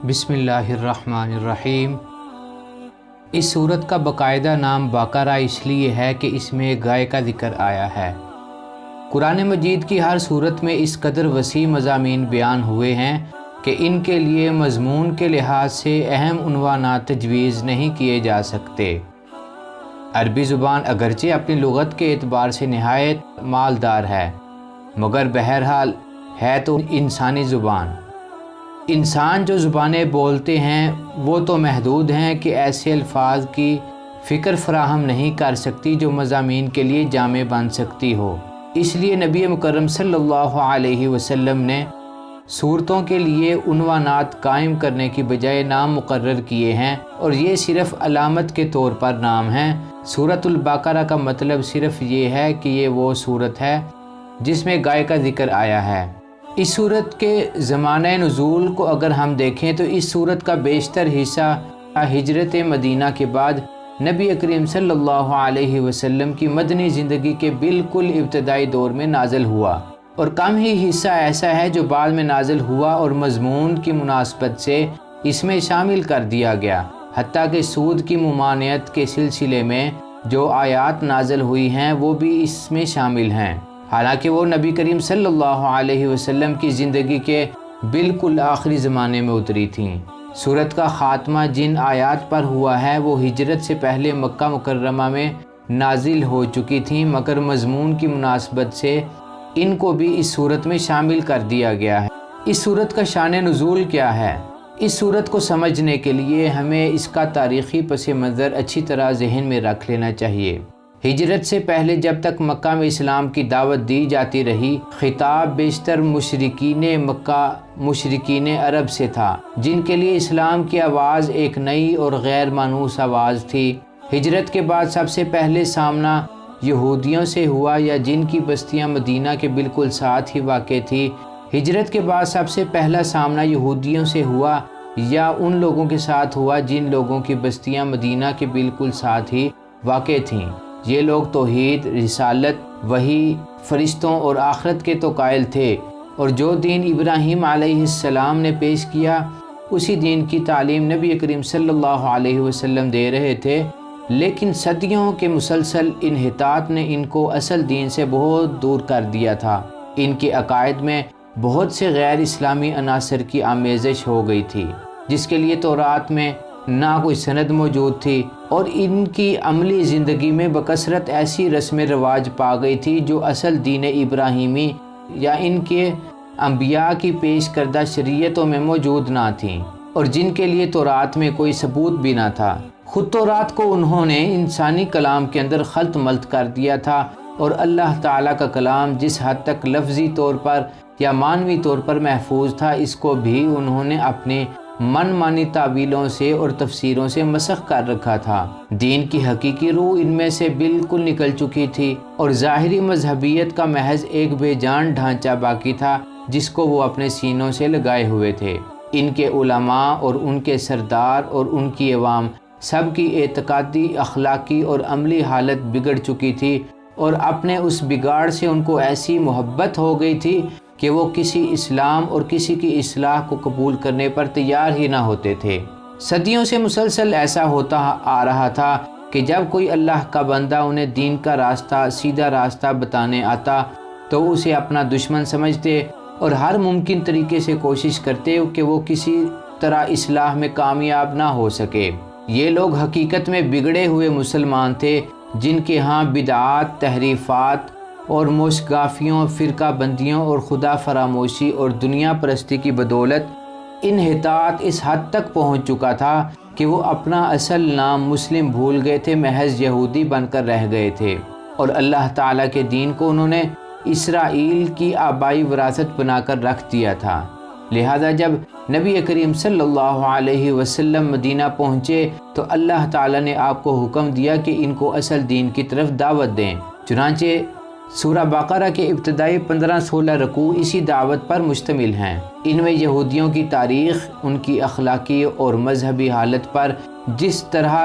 بسم اللہ الرحمن الرحیم۔ اس سورت کا باقاعدہ نام بقرہ اس لیے ہے کہ اس میں گائے کا ذکر آیا ہے۔ قرآن مجید کی ہر سورت میں اس قدر وسیع مضامین بیان ہوئے ہیں کہ ان کے لیے مضمون کے لحاظ سے اہم عنوانات تجویز نہیں کیے جا سکتے۔ عربی زبان اگرچہ اپنی لغت کے اعتبار سے نہایت مالدار ہے، مگر بہرحال ہے تو انسانی زبان۔ انسان جو زبانیں بولتے ہیں وہ تو محدود ہیں کہ ایسے الفاظ کی فکر فراہم نہیں کر سکتی جو مضامین کے لیے جامع بن سکتی ہو۔ اس لیے نبی مکرم صلی اللہ علیہ وسلم نے سورتوں کے لیے عنوانات قائم کرنے کی بجائے نام مقرر کیے ہیں، اور یہ صرف علامت کے طور پر نام ہیں۔ سورۃ البقرہ کا مطلب صرف یہ ہے کہ یہ وہ سورت ہے جس میں گائے کا ذکر آیا ہے۔ اس سورت کے زمانہ نزول کو اگر ہم دیکھیں تو اس سورت کا بیشتر حصہ ہجرت مدینہ کے بعد نبی کریم صلی اللہ علیہ وسلم کی مدنی زندگی کے بالکل ابتدائی دور میں نازل ہوا، اور کم ہی حصہ ایسا ہے جو بعد میں نازل ہوا اور مضمون کی مناسبت سے اس میں شامل کر دیا گیا۔ حتیٰ کہ سود کی ممانعت کے سلسلے میں جو آیات نازل ہوئی ہیں وہ بھی اس میں شامل ہیں، حالانکہ وہ نبی کریم صلی اللہ علیہ وسلم کی زندگی کے بالکل آخری زمانے میں اتری تھیں۔ سورت کا خاتمہ جن آیات پر ہوا ہے وہ ہجرت سے پہلے مکہ مکرمہ میں نازل ہو چکی تھیں، مگر مضمون کی مناسبت سے ان کو بھی اس سورت میں شامل کر دیا گیا ہے۔ اس سورت کا شان نزول کیا ہے؟ اس سورت کو سمجھنے کے لیے ہمیں اس کا تاریخی پس منظر اچھی طرح ذہن میں رکھ لینا چاہیے۔ ہجرت سے پہلے جب تک مکہ میں اسلام کی دعوت دی جاتی رہی، خطاب بیشتر مشرکین مکہ، مشرکین عرب سے تھا، جن کے لیے اسلام کی آواز ایک نئی اور غیر مانوس آواز تھی۔ ہجرت کے بعد سب سے پہلے سامنا یہودیوں سے ہوا، یا جن کی بستیاں مدینہ کے بالکل ساتھ ہی واقع تھی۔ ہجرت کے بعد سب سے پہلا سامنا یہودیوں سے ہوا یا ان لوگوں کے ساتھ ہوا جن لوگوں کی بستیاں مدینہ کے بالکل ساتھ ہی واقع تھیں۔ یہ لوگ توحید، رسالت، وحی، فرشتوں اور آخرت کے تو قائل تھے، اور جو دین ابراہیم علیہ السلام نے پیش کیا اسی دین کی تعلیم نبی کریم صلی اللہ علیہ وسلم دے رہے تھے، لیکن صدیوں کے مسلسل انحطاط نے ان کو اصل دین سے بہت دور کر دیا تھا۔ ان کے عقائد میں بہت سے غیر اسلامی عناصر کی آمیزش ہو گئی تھی، جس کے لیے تورات میں نہ کوئی سند موجود تھی، اور ان کی عملی زندگی میں بکثرت ایسی رسم رواج پا گئی تھی جو اصل دین ابراہیمی یا ان کے انبیاء کی پیش کردہ شریعتوں میں موجود نہ تھیں، اور جن کے لیے تورات میں کوئی ثبوت بھی نہ تھا۔ خود تورات کو انہوں نے انسانی کلام کے اندر خلط ملط کر دیا تھا، اور اللہ تعالیٰ کا کلام جس حد تک لفظی طور پر یا معنوی طور پر محفوظ تھا، اس کو بھی انہوں نے اپنے من مانی تعویلوں سے اور تفسیروں سے مسخ کر رکھا تھا۔ دین کی حقیقی روح ان میں سے بالکل نکل چکی تھی، اور ظاہری مذہبیت کا محض ایک بے جان ڈھانچہ باقی تھا جس کو وہ اپنے سینوں سے لگائے ہوئے تھے۔ ان کے علماء اور ان کے سردار اور ان کی عوام سب کی اعتقادی، اخلاقی اور عملی حالت بگڑ چکی تھی، اور اپنے اس بگاڑ سے ان کو ایسی محبت ہو گئی تھی کہ وہ کسی اسلام اور کسی کی اصلاح کو قبول کرنے پر تیار ہی نہ ہوتے تھے۔ صدیوں سے مسلسل ایسا ہوتا آ رہا تھا کہ جب کوئی اللہ کا بندہ انہیں دین کا راستہ، سیدھا راستہ بتانے آتا تو اسے اپنا دشمن سمجھتے، اور ہر ممکن طریقے سے کوشش کرتے کہ وہ کسی طرح اصلاح میں کامیاب نہ ہو سکے۔ یہ لوگ حقیقت میں بگڑے ہوئے مسلمان تھے، جن کے ہاں بدعات، تحریفات اور موشگافیوں، فرقہ بندیوں اور خدا فراموشی اور دنیا پرستی کی بدولت انحطاط اس حد تک پہنچ چکا تھا کہ وہ اپنا اصل نام مسلم بھول گئے تھے، محض یہودی بن کر رہ گئے تھے، اور اللہ تعالیٰ کے دین کو انہوں نے اسرائیل کی آبائی وراثت بنا کر رکھ دیا تھا۔ لہذا جب نبی کریم صلی اللہ علیہ وسلم مدینہ پہنچے تو اللہ تعالیٰ نے آپ کو حکم دیا کہ ان کو اصل دین کی طرف دعوت دیں۔ چنانچہ سورہ بقرہ کے ابتدائی 15-16 رکوع اسی دعوت پر مشتمل ہیں۔ ان میں یہودیوں کی تاریخ، ان کی اخلاقی اور مذہبی حالت پر جس طرح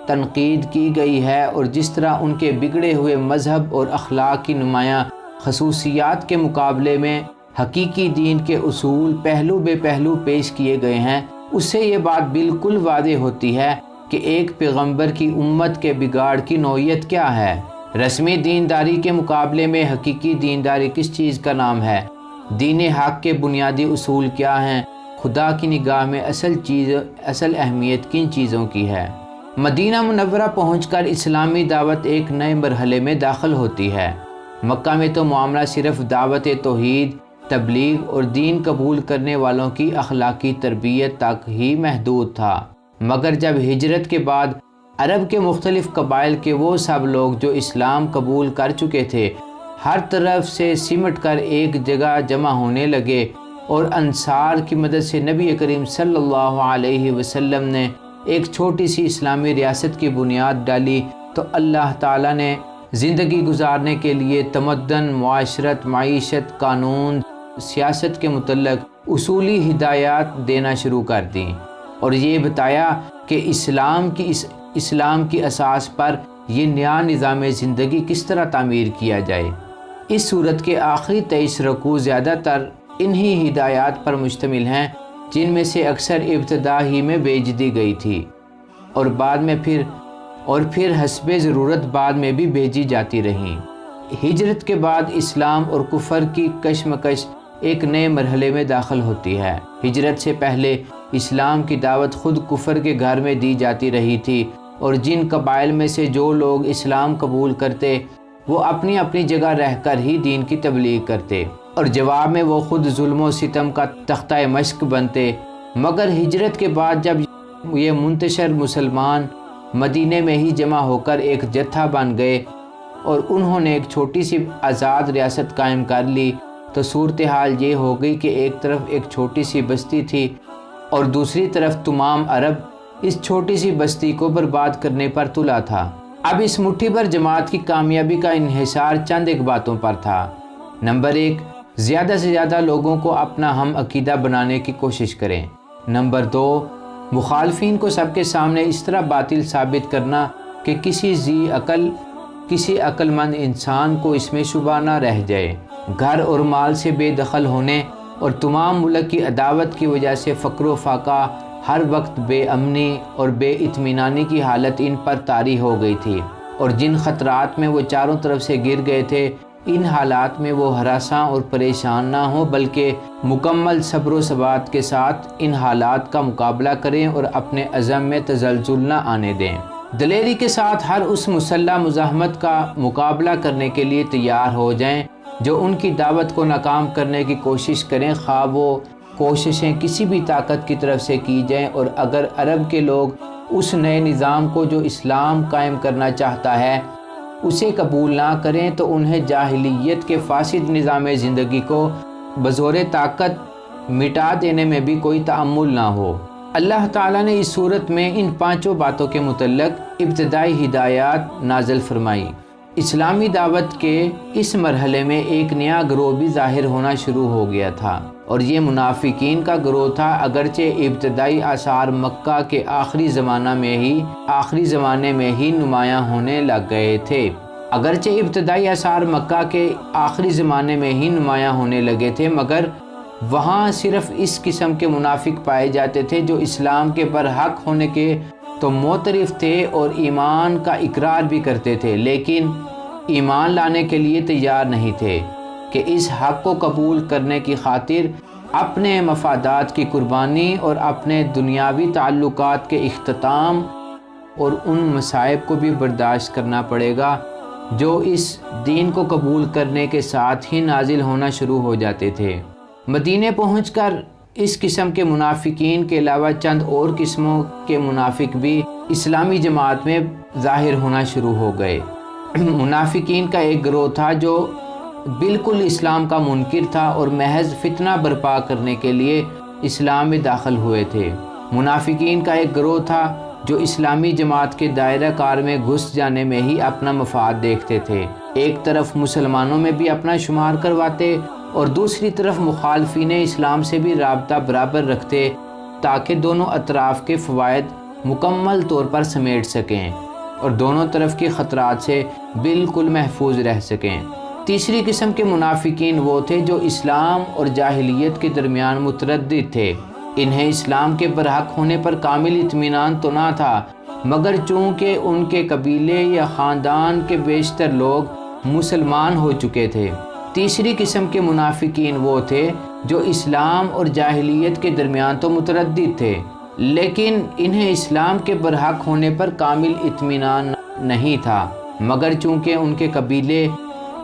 تنقید کی گئی ہے، اور جس طرح ان کے بگڑے ہوئے مذہب اور اخلاق کی نمایاں خصوصیات کے مقابلے میں حقیقی دین کے اصول پہلو بے پہلو پیش کیے گئے ہیں، اس سے یہ بات بالکل واضح ہوتی ہے کہ ایک پیغمبر کی امت کے بگاڑ کی نوعیت کیا ہے۔ رسمی دینداری کے مقابلے میں حقیقی دینداری کس چیز کا نام ہے؟ دین حق کے بنیادی اصول کیا ہیں؟ خدا کی نگاہ میں اصل اہمیت کن چیزوں کی ہے؟ مدینہ منورہ پہنچ کر اسلامی دعوت ایک نئے مرحلے میں داخل ہوتی ہے۔ مکہ میں تو معاملہ صرف دعوت توحید، تبلیغ اور دین قبول کرنے والوں کی اخلاقی تربیت تک ہی محدود تھا، مگر جب ہجرت کے بعد عرب کے مختلف قبائل کے وہ سب لوگ جو اسلام قبول کر چکے تھے ہر طرف سے سمٹ کر ایک جگہ جمع ہونے لگے اور انصار کی مدد سے نبی کریم صلی اللہ علیہ وسلم نے ایک چھوٹی سی اسلامی ریاست کی بنیاد ڈالی، تو اللہ تعالیٰ نے زندگی گزارنے کے لیے تمدن، معاشرت، معیشت، قانون، سیاست کے متعلق اصولی ہدایات دینا شروع کر دیں اور یہ بتایا کہ اسلام کی اساس پر یہ نیا نظام زندگی کس طرح تعمیر کیا جائے۔ اس صورت کے آخری 23 رکوع زیادہ تر انہی ہدایات پر مشتمل ہیں، جن میں سے اکثر ابتدا ہی میں بھیج دی گئی تھی اور پھر حسب ضرورت بعد میں بھی بھیجی جاتی رہیں۔ ہجرت کے بعد اسلام اور کفر کی کشمکش ایک نئے مرحلے میں داخل ہوتی ہے۔ ہجرت سے پہلے اسلام کی دعوت خود کفر کے گھر میں دی جاتی رہی تھی اور جن قبائل میں سے جو لوگ اسلام قبول کرتے وہ اپنی اپنی جگہ رہ کر ہی دین کی تبلیغ کرتے اور جواب میں وہ خود ظلم و ستم کا تختہ مشق بنتے۔ مگر ہجرت کے بعد جب یہ منتشر مسلمان مدینے میں ہی جمع ہو کر ایک جتھا بن گئے اور انہوں نے ایک چھوٹی سی آزاد ریاست قائم کر لی، تو صورتحال یہ ہو گئی کہ ایک طرف ایک چھوٹی سی بستی تھی اور دوسری طرف تمام عرب اس چھوٹی سی بستی کو برباد کرنے پر تلا تھا۔ اب اس مٹھی بھر جماعت کی کامیابی کا انحصار چند ایک باتوں پر تھا۔ نمبر 1، زیادہ سے زیادہ لوگوں کو اپنا ہم عقیدہ بنانے کی کوشش کریں۔ نمبر 2، مخالفین کو سب کے سامنے اس طرح باطل ثابت کرنا کہ کسی عقل مند انسان کو اس میں شبہ نہ رہ جائے۔ گھر اور مال سے بے دخل ہونے اور تمام ملک کی عداوت کی وجہ سے فقر و فاقہ، ہر وقت بے امنی اور بے اطمینانی کی حالت ان پر طاری ہو گئی تھی، اور جن خطرات میں وہ چاروں طرف سے گر گئے تھے، ان حالات میں وہ ہراساں اور پریشان نہ ہوں بلکہ مکمل صبر و ثبات کے ساتھ ان حالات کا مقابلہ کریں اور اپنے عزم میں تزلزل نہ آنے دیں۔ دلیری کے ساتھ ہر اس مسلح مزاحمت کا مقابلہ کرنے کے لیے تیار ہو جائیں جو ان کی دعوت کو ناکام کرنے کی کوشش کریں، خواہ وہ کوششیں کسی بھی طاقت کی طرف سے کی جائیں، اور اگر عرب کے لوگ اس نئے نظام کو جو اسلام قائم کرنا چاہتا ہے اسے قبول نہ کریں تو انہیں جاہلیت کے فاسد نظام زندگی کو بزور طاقت مٹا دینے میں بھی کوئی تأمل نہ ہو۔ اللہ تعالیٰ نے اس صورت میں ان 5 باتوں کے متعلق ابتدائی ہدایات نازل فرمائی۔ اسلامی دعوت کے اس مرحلے میں ایک نیا گروہ بھی ظاہر ہونا شروع ہو گیا تھا اور یہ منافقین کا گروہ تھا۔ اگرچہ ابتدائی آثار مکہ کے آخری زمانے میں ہی نمایاں ہونے لگ گئے تھے، مگر وہاں صرف اس قسم کے منافق پائے جاتے تھے جو اسلام کے برحق ہونے کے تو معترف تھے اور ایمان کا اقرار بھی کرتے تھے، لیکن ایمان لانے کے لیے تیار نہیں تھے کہ اس حق کو قبول کرنے کی خاطر اپنے مفادات کی قربانی اور اپنے دنیاوی تعلقات کے اختتام اور ان مصائب کو بھی برداشت کرنا پڑے گا جو اس دین کو قبول کرنے کے ساتھ ہی نازل ہونا شروع ہو جاتے تھے۔ مدینے پہنچ کر اس قسم کے منافقین کے علاوہ چند اور قسموں کے منافق بھی اسلامی جماعت میں ظاہر ہونا شروع ہو گئے۔ منافقین کا ایک گروہ تھا جو بالکل اسلام کا منکر تھا اور محض فتنہ برپا کرنے کے لیے اسلام میں داخل ہوئے تھے۔ منافقین کا ایک گروہ تھا جو اسلامی جماعت کے دائرہ کار میں گھس جانے میں ہی اپنا مفاد دیکھتے تھے، ایک طرف مسلمانوں میں بھی اپنا شمار کرواتے اور دوسری طرف مخالفین اسلام سے بھی رابطہ برابر رکھتے تاکہ دونوں اطراف کے فوائد مکمل طور پر سمیٹ سکیں اور دونوں طرف کے خطرات سے بالکل محفوظ رہ سکیں۔ تیسری قسم کے منافقین وہ تھے جو اسلام اور جاہلیت کے درمیان متردد تھے، انہیں اسلام کے برحق ہونے پر کامل اطمینان تو نہ تھا، مگر چونکہ ان کے قبیلے یا خاندان کے بیشتر لوگ مسلمان ہو چکے تھے۔ تیسری قسم کے منافقین وہ تھے جو اسلام اور جاہلیت کے درمیان تو متردد تھے، لیکن انہیں اسلام کے برحق ہونے پر کامل اطمینان نہیں تھا، مگر چونکہ ان کے قبیلے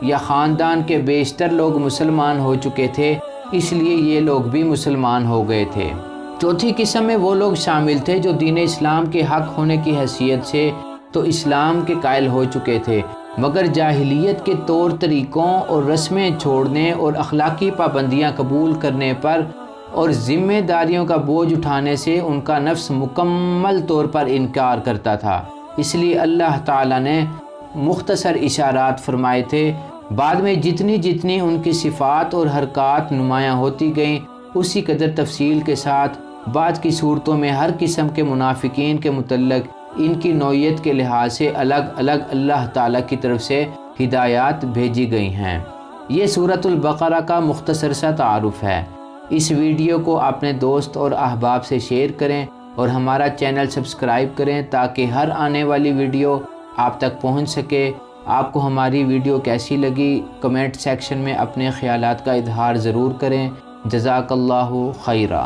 یا خاندان کے بیشتر لوگ مسلمان ہو چکے تھے، اس لیے یہ لوگ بھی مسلمان ہو گئے تھے۔ چوتھی قسم میں وہ لوگ شامل تھے جو دین اسلام کے حق ہونے کی حیثیت سے تو اسلام کے قائل ہو چکے تھے، مگر جاہلیت کے طور طریقوں اور رسمیں چھوڑنے اور اخلاقی پابندیاں قبول کرنے پر اور ذمہ داریوں کا بوجھ اٹھانے سے ان کا نفس مکمل طور پر انکار کرتا تھا۔ اس لیے اللہ تعالیٰ نے مختصر اشارات فرمائے تھے، بعد میں جتنی جتنی ان کی صفات اور حرکات نمایاں ہوتی گئیں، اسی قدر تفصیل کے ساتھ بعد کی صورتوں میں ہر قسم کے منافقین کے متعلق ان کی نوعیت کے لحاظ سے الگ الگ اللہ تعالیٰ کی طرف سے ہدایات بھیجی گئی ہیں۔ یہ سورۃ البقرہ کا مختصر سا تعارف ہے۔ اس ویڈیو کو اپنے دوست اور احباب سے شیئر کریں اور ہمارا چینل سبسکرائب کریں تاکہ ہر آنے والی ویڈیو آپ تک پہنچ سکے۔ آپ کو ہماری ویڈیو کیسی لگی کمنٹ سیکشن میں اپنے خیالات کا اظہار ضرور کریں۔ جزاک اللہ خیرہ۔